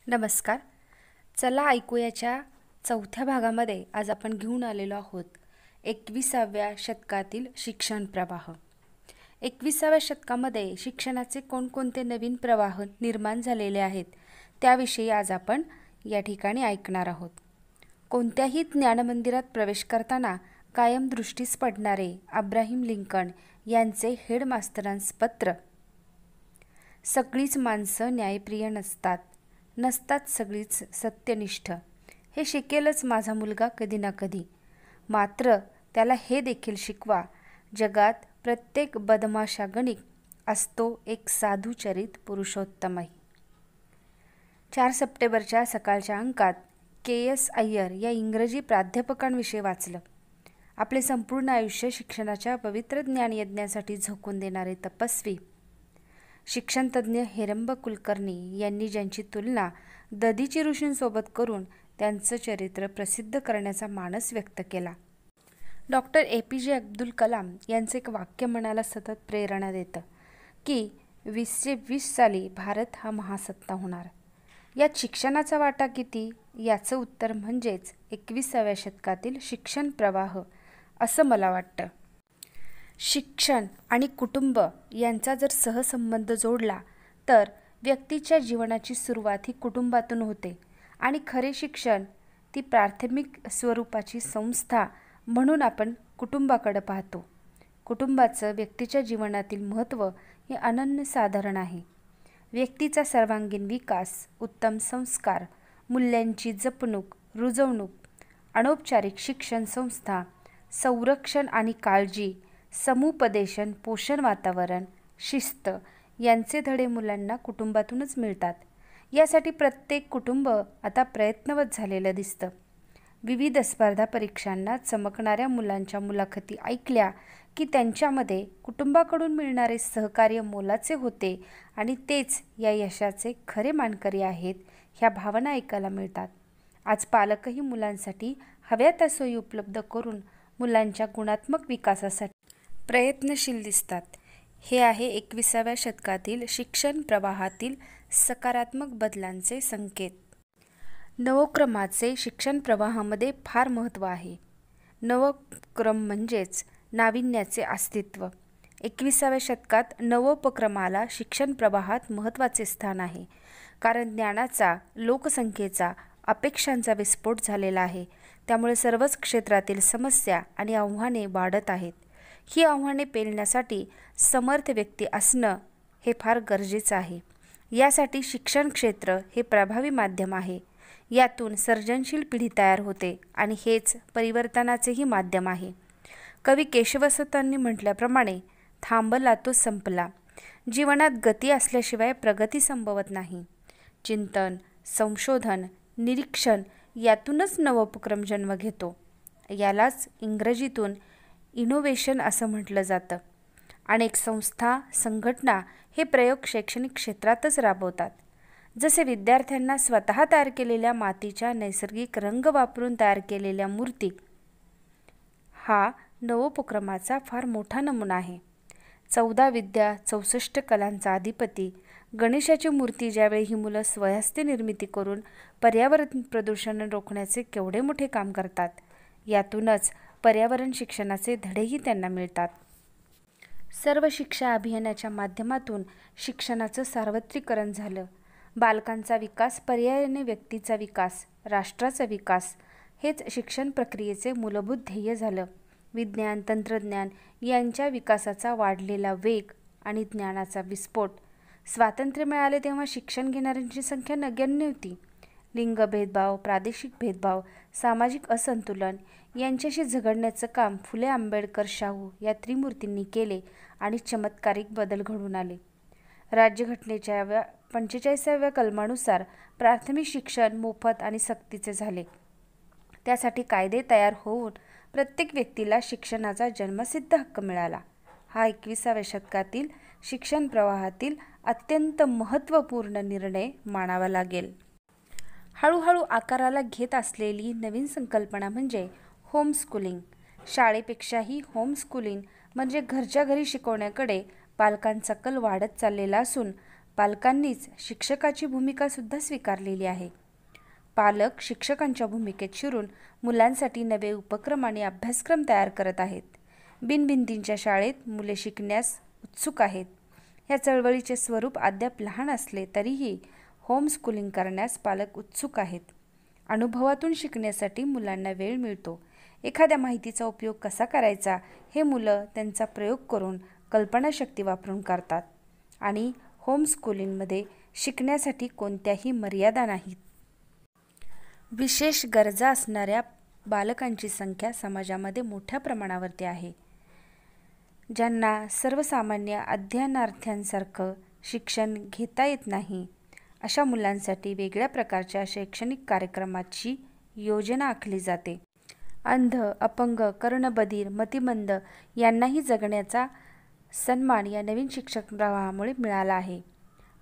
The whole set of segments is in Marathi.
नमस्कार. चला ऐकूयाच्या चौथ्या भागामध्ये आज आपण घेऊन आलेलो आहोत 21व्या शतकातील शिक्षण प्रवाह. 21व्या शतकामध्ये शिक्षणाचे कोणकोणते नवीन प्रवाह निर्माण झालेले आहेत त्याविषयी आज आपण या ठिकाणी ऐकणार आहोत. कोणत्याही ज्ञानमंदिरात प्रवेश करताना कायम दृष्टीस पडणारे अब्राहिम लिंकन यांचे हेडमास्टरांस पत्र. सगळीच माणसं न्यायप्रिय नसतात सगळीच सत्यनिष्ठ. हे शिकेलच माझा मुलगा कधी ना कधी. मात्र त्याला हे देखील शिकवा, जगात प्रत्येक बदमाशागणिक असतो एक साधुचरित पुरुषोत्तमही. 4 सप्टेंबरच्या सकाळच्या अंकात के.एस. अय्यर या इंग्रजी प्राध्यापकांविषयी वाचलं. आपले संपूर्ण आयुष्य शिक्षणाच्या पवित्र ज्ञानयज्ञासाठी झोकून देणारे तपस्वी शिक्षणतज्ज्ञ हेरंब कुलकर्णी यांनी ज्यांची तुलना दधीची ऋषींसोबत करून त्यांचं चरित्र प्रसिद्ध करण्याचा मानस व्यक्त केला. Doctor APJ. अब्दुल कलाम यांचे एक वाक्य मनाला सतत प्रेरणा देतं की 2020 साली भारत हा महासत्ता होणार. यात शिक्षणाचा वाटा किती याचं उत्तर म्हणजेच 21व्या शतकातील शिक्षण प्रवाह असं मला वाटतं. शिक्षण आणि कुटुंब यांचा जर सहसंबंध जोडला तर व्यक्तीच्या जीवनाची सुरुवात ही कुटुंबातून होते आणि खरे शिक्षण ती प्राथमिक स्वरूपाची संस्था म्हणून आपण कुटुंबाकडे पाहतो. कुटुंबाचं व्यक्तीच्या जीवनातील महत्त्व हे अनन्यसाधारण आहे. व्यक्तीचा सर्वांगीण विकास, उत्तम संस्कार, मूल्यांची जपणूक, रुजवणूक, अनौपचारिक शिक्षण संस्था, संरक्षण आणि काळजी, समुपदेशन, पोषण वातावरण, शिस्त यांचे धडे मुलांना कुटुंबातूनच मिळतात. यासाठी प्रत्येक कुटुंब आता प्रयत्नवत झालेलं दिसतं. विविध स्पर्धा परीक्षांना चमकणाऱ्या मुलांच्या मुलाखती ऐकल्या की त्यांच्यामध्ये कुटुंबाकडून मिळणारे सहकार्य मोलाचे होते आणि तेच या यशाचे खरे मानकरी आहेत ह्या भावना ऐकायला मिळतात. आज पालकही मुलांसाठी हव्या त्या सोयी उपलब्ध करून मुलांच्या गुणात्मक विकासासाठी प्रयत्नशील दिसतात. हे आहे 21व्या शतकातील शिक्षण प्रवाहातील सकारात्मक बदलांचे संकेत. नवोक्रमाचे शिक्षण प्रवाहामध्ये फार महत्त्व आहे. नवोक्रम म्हणजेच नाविन्याचे अस्तित्व. 21व्या शतकात नवोपक्रमाला शिक्षण प्रवाहात महत्त्वाचे स्थान आहे. कारण ज्ञानाचा, लोकसंख्येचा, अपेक्षांचा विस्फोट झालेला आहे. त्यामुळे सर्वच क्षेत्रातील समस्या आणि आव्हाने वाढत आहेत. ही आव्हाने पेलण्यासाठी समर्थ व्यक्ती असणं हे फार गरजेचं आहे. यासाठी शिक्षण क्षेत्र हे प्रभावी माध्यम आहे. यातून सर्जनशील पिढी तयार होते आणि हेच परिवर्तनाचेही माध्यम आहे. कवी केशवसुतांनी म्हटल्याप्रमाणे थांबला तो संपला. जीवनात गती असल्याशिवाय प्रगती संभवत नाही. चिंतन, संशोधन, निरीक्षण यातूनच नवोपक्रम जन्म घेतो. यालाच इंग्रजीतून इनोव्हेशन असं म्हटलं जातं. अनेक संस्था, संघटना हे प्रयोग शैक्षणिक क्षेत्रातच राबवतात. जसे विद्यार्थ्यांना स्वतः तयार केलेल्या मातीच्या नैसर्गिक रंग वापरून तयार केलेल्या मूर्ती हा नवोपक्रमाचा फार मोठा नमुना आहे. 14 विद्या 64 कलांचा अधिपती गणेशाची मूर्ती ज्यावेळी ही मुलं स्वहस्ते निर्मिती करून पर्यावरण प्रदूषण रोखण्याचे केवढे मोठे काम करतात. यातूनच पर्यावरण शिक्षणाचे धडेही त्यांना मिळतात. सर्व शिक्षा अभियानाच्या माध्यमातून शिक्षणाचं सार्वत्रिकरण झालं. बालकांचा विकास पर्यायाने व्यक्तीचा विकास, राष्ट्राचा विकास हेच शिक्षण प्रक्रियेचे मूलभूत ध्येय झालं. विज्ञान, तंत्रज्ञान यांच्या विकासाचा वाढलेला वेग आणि ज्ञानाचा विस्फोट. स्वातंत्र्य मिळाले तेव्हा शिक्षण घेणाऱ्यांची संख्या नगण्य होती. लिंग भेदभाव, प्रादेशिक भेदभाव, सामाजिक असंतुलन यांच्याशी झगडण्याचं काम फुले, आंबेडकर, शाहू या त्रिमूर्तींनी केले आणि चमत्कारिक बदल घडून आले. राज्यघटनेच्या 45व्या कलमानुसार प्राथमिक शिक्षण मोफत आणि सक्तीचे झाले. त्यासाठी कायदे तयार होऊन प्रत्येक व्यक्तीला शिक्षणाचा जन्मसिद्ध हक्क मिळाला. हा 21व्या शतकातील शिक्षण प्रवाहातील अत्यंत महत्त्वपूर्ण निर्णय मानावा लागेल. हळूहळू आकाराला घेत असलेली नवीन संकल्पना म्हणजे होमस्कूलिंग. शाळेपेक्षाही होमस्कूलिंग म्हणजे घरच्या घरी शिकवण्याकडे पालकांचा कल वाढत चाललेला असून पालकांनीच शिक्षकाची भूमिकासुद्धा स्वीकारलेली आहे. पालक शिक्षकांच्या भूमिकेत शिरून मुलांसाठी नवे उपक्रम आणि अभ्यासक्रम तयार करत आहेत. बिनभिंतींच्या शाळेत मुले शिकण्यास उत्सुक आहेत. या चळवळीचे स्वरूप अद्याप लहान असले तरीही होम स्कूलिंग करण्यास पालक उत्सुक आहेत. अनुभवातून शिकण्यासाठी मुलांना वेळ मिळतो. एखाद्या माहितीचा उपयोग कसा करायचा हे मुलं त्यांचा प्रयोग करून कल्पनाशक्ती वापरून करतात आणि होम स्कूलिंगमध्ये शिकण्यासाठी कोणत्याही मर्यादा नाहीत. विशेष गरजा असणाऱ्या बालकांची संख्या समाजामध्ये मोठ्या प्रमाणावरती आहे. ज्यांना सर्वसामान्य अध्ययनार्थ्यांसारखं शिक्षण घेता येत नाही, अशा मुलांसाठी वेगळ्या प्रकारच्या शैक्षणिक कार्यक्रमाची योजना आखली जाते. अंध, अपंग, कर्णबधिर, मतिमंद यांनाही जगण्याचा सन्मान या नवीन शिक्षण प्रवाहामुळे मिळाला आहे.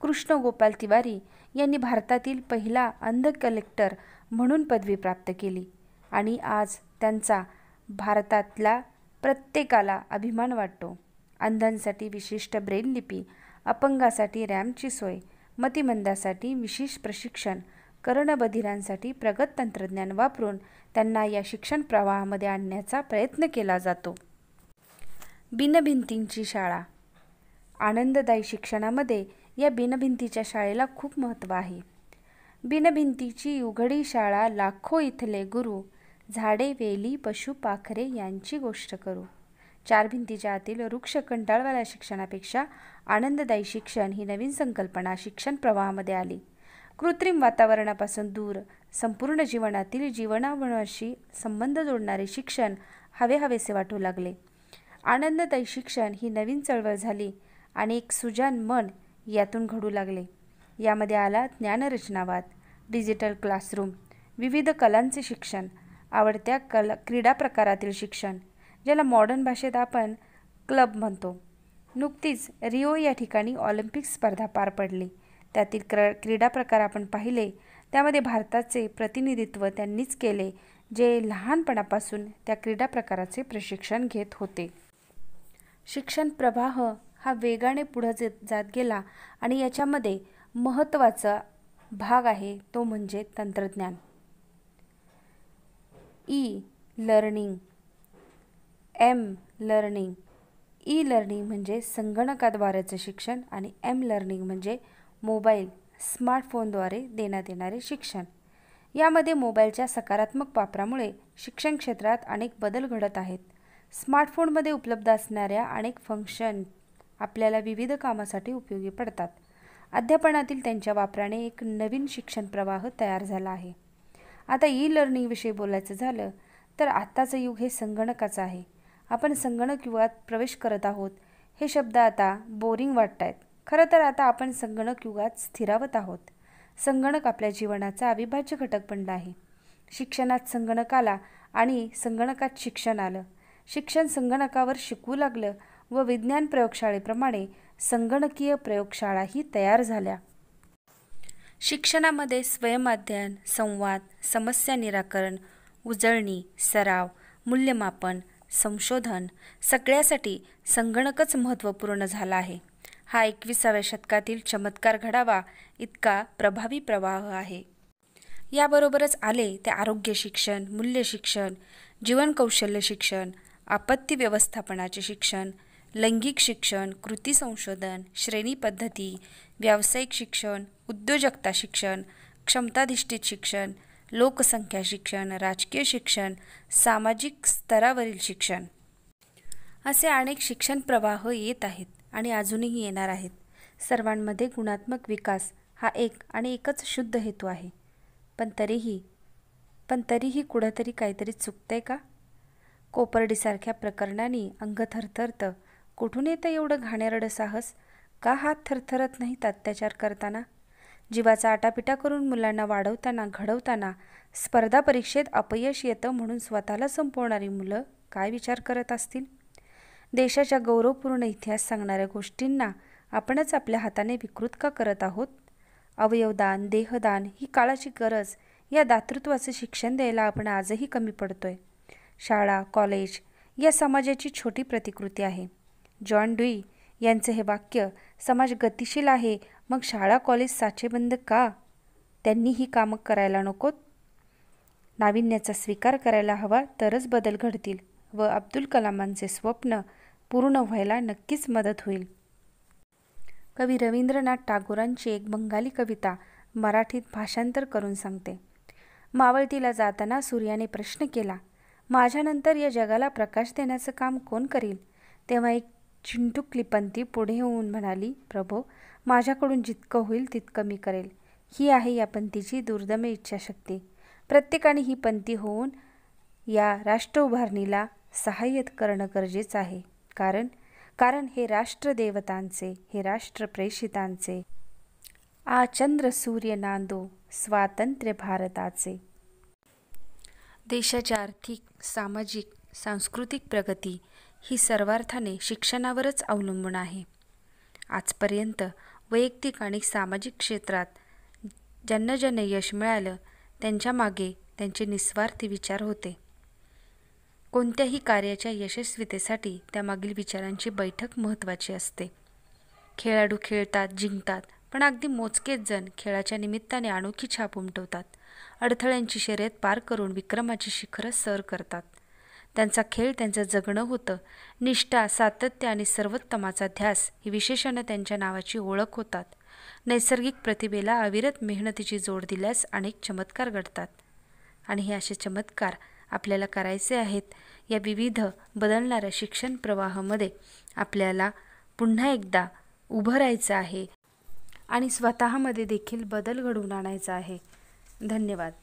कृष्ण गोपाल तिवारी यांनी भारतातील पहिला अंध कलेक्टर म्हणून पदवी प्राप्त केली आणि आज त्यांचा भारतातल्या प्रत्येकाला अभिमान वाटतो. अंधांसाठी विशिष्ट ब्रेल लिपी, अपंगासाठी रॅम्पची सोय, मतिमंदासाठी विशेष प्रशिक्षण, कर्णबधिरांसाठी प्रगत तंत्रज्ञान वापरून त्यांना या शिक्षण प्रवाहामध्ये आणण्याचा प्रयत्न केला जातो. बिनभिंतींची शाळा. आनंददायी शिक्षणामध्ये या बिनभिंतीच्या शाळेला खूप महत्त्व आहे. बिनभिंतीची उघडी शाळा लाखो इथले गुरु, झाडे वेली पशु पाखरे यांची गोष्ट करू. चार भिंतीच्या आतील वृक्ष कंटाळवाल्या शिक्षणापेक्षा आनंददायी शिक्षण ही नवीन संकल्पना शिक्षण प्रवाहामध्ये आली. कृत्रिम वातावरणापासून दूर संपूर्ण जीवनातील जीवनाशी संबंध जोडणारे शिक्षण हवेसे वाटू लागले. आनंददायी शिक्षण ही नवीन चळवळ झाली आणि एक सुजान मन यातून घडू लागले. यामध्ये आला ज्ञानरचनावाद, डिजिटल क्लासरूम, विविध कलांचे शिक्षण, आवडत्या क्रीडा प्रकारातील शिक्षण, ज्याला मॉडर्न भाषेत आपण क्लब म्हणतो. नुकतीच रिओ या ठिकाणी ऑलिम्पिक स्पर्धा पार पडली. त्यातील क्रीडा प्रकार आपण पाहिले. त्यामध्ये भारताचे प्रतिनिधित्व त्यांनीच केले जे लहानपणापासून त्या क्रीडा प्रकाराचे प्रशिक्षण घेत होते. शिक्षण प्रवाह हा वेगाने पुढे जात गेला आणि याच्यामध्ये महत्त्वाचा भाग आहे तो म्हणजे तंत्रज्ञान. E learning, am learning. E learning म्हणजे संगणकाद्वारेचं शिक्षण आणि एम लर्निंग म्हणजे मोबाईल, स्मार्टफोनद्वारे देण्यात येणारे शिक्षण. यामध्ये मोबाईलच्या सकारात्मक वापरामुळे शिक्षण क्षेत्रात अनेक बदल घडत आहेत. स्मार्टफोनमध्ये उपलब्ध असणाऱ्या अनेक फंक्शन आपल्याला विविध कामासाठी उपयोगी पडतात. अध्यापनातील त्यांच्या वापराने एक नवीन शिक्षण प्रवाह तयार झाला आहे. आता ई लर्निंगविषयी बोलायचं झालं तर आत्ताचं युग हे संगणकाचं आहे. आपण संगणक युगात प्रवेश करत आहोत. हे शब्द आता बोरिंग वाटत आहेत. खरं तर आता आपण संगणक युगात स्थिरावत आहोत. संगणक आपल्या जीवनाचा अविभाज्य घटक बनला आहे. शिक्षणात संगणक आला आणि संगणकात शिक्षण आलं. शिक्षण संगणकावर शिकवू लागलं व विज्ञान प्रयोगशाळेप्रमाणे संगणकीय प्रयोगशाळाही तयार झाल्या. शिक्षणामध्ये स्वयंअध्ययन, संवाद, समस्या निराकरण, उजळणी, सराव, मूल्यमापन, संशोधन सगळ्यासाठी संगणकच महत्त्वपूर्ण झाला आहे. हा 21व्या शतकातील चमत्कार घडावा इतका प्रभावी प्रवाह आहे. याबरोबरच आले ते आरोग्य शिक्षण, मूल्य शिक्षण, जीवन कौशल्य शिक्षण, आपत्ती व्यवस्थापनाचे शिक्षण, लैंगिक शिक्षण, कृती संशोधन, श्रेणी पद्धती, व्यावसायिक शिक्षण, उद्योजकता शिक्षण, क्षमताधिष्ठित शिक्षण, लोकसंख्या शिक्षण, राजकीय शिक्षण, सामाजिक स्तरावरील शिक्षण असे अनेक शिक्षण प्रवाह येत आहेत आणि अजूनही येणार आहेत. सर्वांमध्ये गुणात्मक विकास हा एक आणि एकच शुद्ध हेतू आहे. पण तरीही कुठंतरी काहीतरी चुकतंय का? कोपर्डीसारख्या प्रकरणांनी अंग थरथरतं. कुठून येतं एवढं घाणेरडं साहस? का हात थरथरत नाहीत अत्याचार करताना? जीवाचा आटापिटा करून मुलांना वाढवताना, घडवताना स्पर्धा परीक्षेत अपयश येतं म्हणून स्वतःला संपवणारी मुलं काय विचार करत असतील? देशाच्या गौरवपूर्ण इतिहास सांगणाऱ्या गोष्टींना आपणच आपल्या हाताने विकृत का करत आहोत? अवयवदान, देहदान ही काळाची गरज. या दातृत्वाचं शिक्षण द्यायला आपण आजही कमी पडतोय. शाळा, कॉलेज या समाजाची छोटी प्रतिकृती आहे. जॉन ड्यूई यांचं हे वाक्य समाज गतिशील आहे मग शाळा कॉलेज साचेबंद का? त्यांनी ही कामं करायला नकोत? नाविन्याचा स्वीकार करायला हवा, तरच बदल घडतील व अब्दुल कलामांचे स्वप्न पूर्ण व्हायला नक्कीच मदत होईल. कवी रवींद्रनाथ टागोरांची एक बंगाली कविता मराठीत भाषांतर करून सांगते. मावळतीला जाताना सूर्याने प्रश्न केला, माझ्यानंतर या जगाला प्रकाश देण्याचं काम कोण करील? तेव्हा एक चिंटुकली पंथी पुढे येऊन म्हणाली, प्रभो, माझ्याकडून जितकं होईल तितकं मी करेल. ही आहे या पंथीची दुर्दम्य इच्छाशक्ती. प्रत्येकाने ही पंथी होऊन या राष्ट्र उभारणीला सहाय्य करणं गरजेचं आहे. कारण हे राष्ट्रदेवतांचे, हे राष्ट्रप्रेषितांचे चंद्र सूर्य नांदो स्वातंत्र्य भारताचे. देशाची आर्थिक, सामाजिक, सांस्कृतिक प्रगती ही सर्वार्थाने शिक्षणावरच अवलंबून आहे. आजपर्यंत वैयक्तिक आणि सामाजिक क्षेत्रात ज्यांना यश मिळालं त्यांच्या मागे त्यांचे निस्वार्थी विचार होते. कोणत्याही कार्याच्या यशस्वीतेसाठी त्यामागील विचारांची बैठक महत्त्वाची असते. खेळाडू खेळतात, जिंकतात, पण अगदी मोजकेच जण खेळाच्या निमित्ताने अनोखी छाप उमटवतात. अडथळ्यांची शर्यत पार करून विक्रमाची शिखरं सर करतात. त्यांचा खेळ त्यांचं जगणं होतं. निष्ठा, सातत्य आणि सर्वोत्तमाचा ध्यास ही विशेषणं त्यांच्या नावाची ओळख होतात. नैसर्गिक प्रतिभेला अविरत मेहनतीची जोड दिल्यास अनेक चमत्कार घडतात. आणि हे असे चमत्कार आपल्याला करायचे आहेत. या विविध बदलणाऱ्या शिक्षण प्रवाहामध्ये आपल्याला पुन्हा एकदा उभं राहायचं आहे आणि स्वतःमध्ये देखील बदल घडवून आणायचा आहे. धन्यवाद.